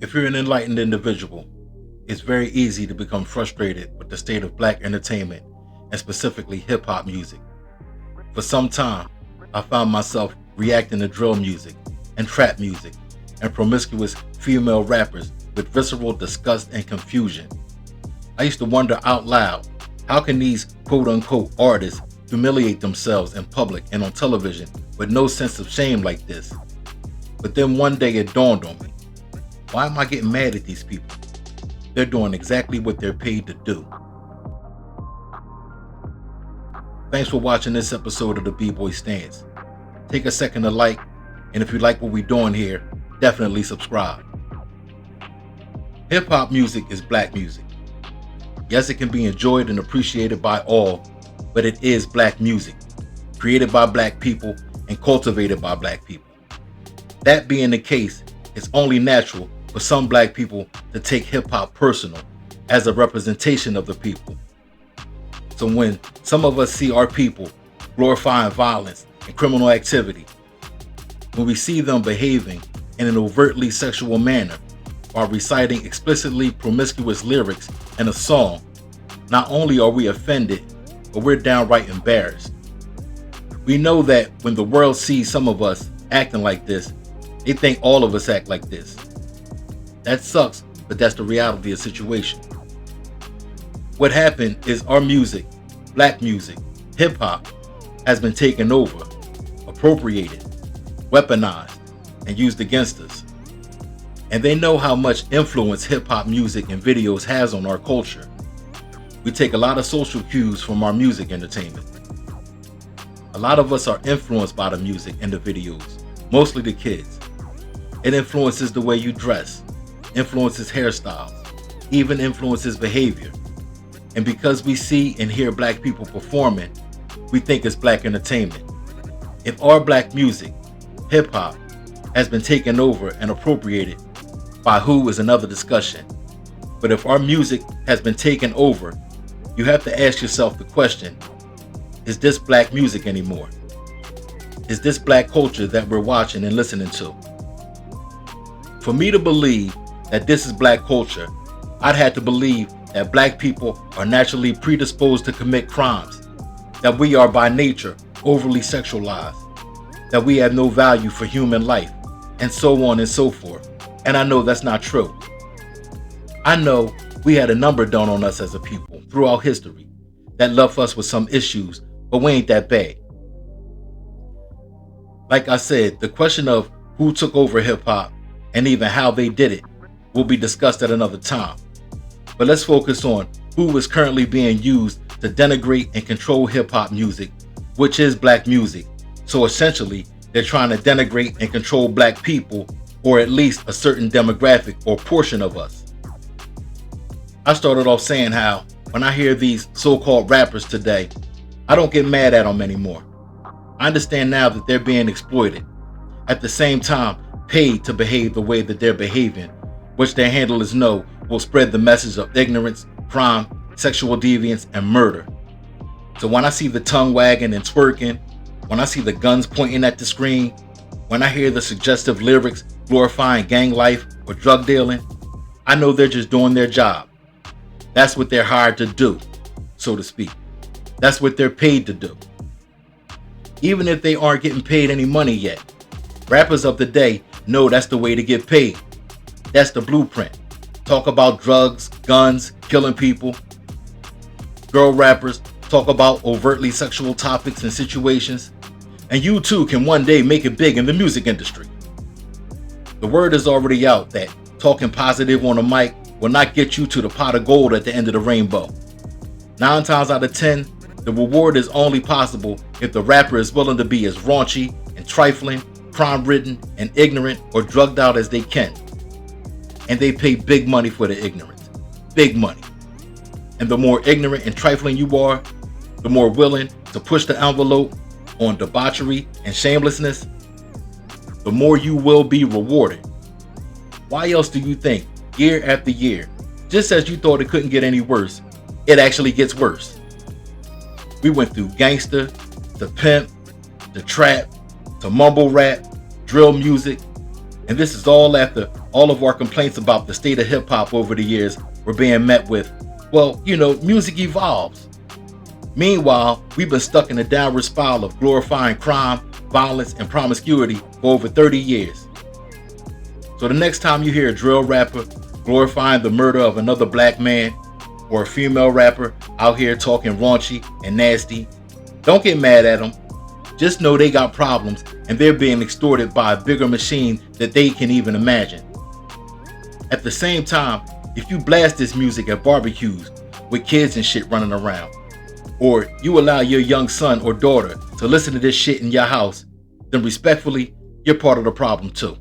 If you're an enlightened individual, it's very easy to become frustrated with the state of black entertainment and specifically hip hop music. For some time, I found myself reacting to drill music and trap music and promiscuous female rappers with visceral disgust and confusion. I used to wonder out loud, how can these quote unquote artists humiliate themselves in public and on television with no sense of shame like this? But then one day it dawned on me. Why am I getting mad at these people? They're doing exactly what they're paid to do. Thanks for watching this episode of the B-Boy Stance. Take a second to like, and if you like what we're doing here, definitely subscribe. Hip-hop music is black music. Yes, it can be enjoyed and appreciated by all, but it is black music, created by black people and cultivated by black people. That being the case, it's only natural for some black people to take hip-hop personal as a representation of the people. So when some of us see our people glorifying violence and criminal activity, when we see them behaving in an overtly sexual manner while reciting explicitly promiscuous lyrics in a song, not only are we offended, but we're downright embarrassed. We know that when the world sees some of us acting like this, they think all of us act like this. That sucks, but that's the reality of the situation. What happened is our music, black music, hip-hop, has been taken over, appropriated, weaponized, and used against us. And they know how much influence hip-hop music and videos has on our culture. We take a lot of social cues from our music entertainment. A lot of us are influenced by the music and the videos, mostly the kids. It influences the way you dress, influences hairstyles, even influences behavior. And because we see and hear black people performing, we think it's black entertainment. If our black music, hip-hop, has been taken over and appropriated, by who is another discussion. But if our music has been taken over, you have to ask yourself the question, is this black music anymore? Is this black culture that we're watching and listening to? For me to believe that this is black culture, I'd have to believe that black people are naturally predisposed to commit crimes, that we are by nature overly sexualized, that we have no value for human life, and so on and so forth. And I know that's not true. I know we had a number done on us as a people throughout history that left us with some issues, but we ain't that bad. Like I said, the question of who took over hip-hop and even how they did it will be discussed at another time. But let's focus on who is currently being used to denigrate and control hip-hop music, which is black music. So essentially, they're trying to denigrate and control black people, or at least a certain demographic or portion of us. I started off saying how, when I hear these so-called rappers today, I don't get mad at them anymore. I understand now that they're being exploited. At the same time, paid to behave the way that they're behaving, which their handlers know will spread the message of ignorance, crime, sexual deviance, and murder. So when I see the tongue wagging and twerking, when I see the guns pointing at the screen, when I hear the suggestive lyrics glorifying gang life or drug dealing, I know they're just doing their job. That's what they're hired to do, so to speak. That's what they're paid to do. Even if they aren't getting paid any money yet, rappers of the day know that's the way to get paid. That's the blueprint. Talk about drugs, guns, killing people. Girl rappers talk about overtly sexual topics and situations. And you too can one day make it big in the music industry. The word is already out that talking positive on a mic will not get you to the pot of gold at the end of the rainbow. 9 times out of 10, the reward is only possible if the rapper is willing to be as raunchy and trifling, crime-ridden, and ignorant or drugged out as they can. And they pay big money for the ignorance. Big money. And the more ignorant and trifling you are, the more willing to push the envelope on debauchery and shamelessness, the more you will be rewarded. Why else do you think, year after year, just as you thought it couldn't get any worse, it actually gets worse? We went through gangster, to pimp, to trap, to mumble rap, drill music, and this is all after all of our complaints about the state of hip hop over the years were being met with, well, music evolves. Meanwhile, we've been stuck in a downward spiral of glorifying crime, violence, and promiscuity for over 30 years. So the next time you hear a drill rapper glorifying the murder of another black man, or a female rapper out here talking raunchy and nasty, don't get mad at them. Just know they got problems and they're being extorted by a bigger machine that they can even imagine. At the same time, if you blast this music at barbecues with kids and shit running around, or you allow your young son or daughter to listen to this shit in your house, then respectfully, you're part of the problem too.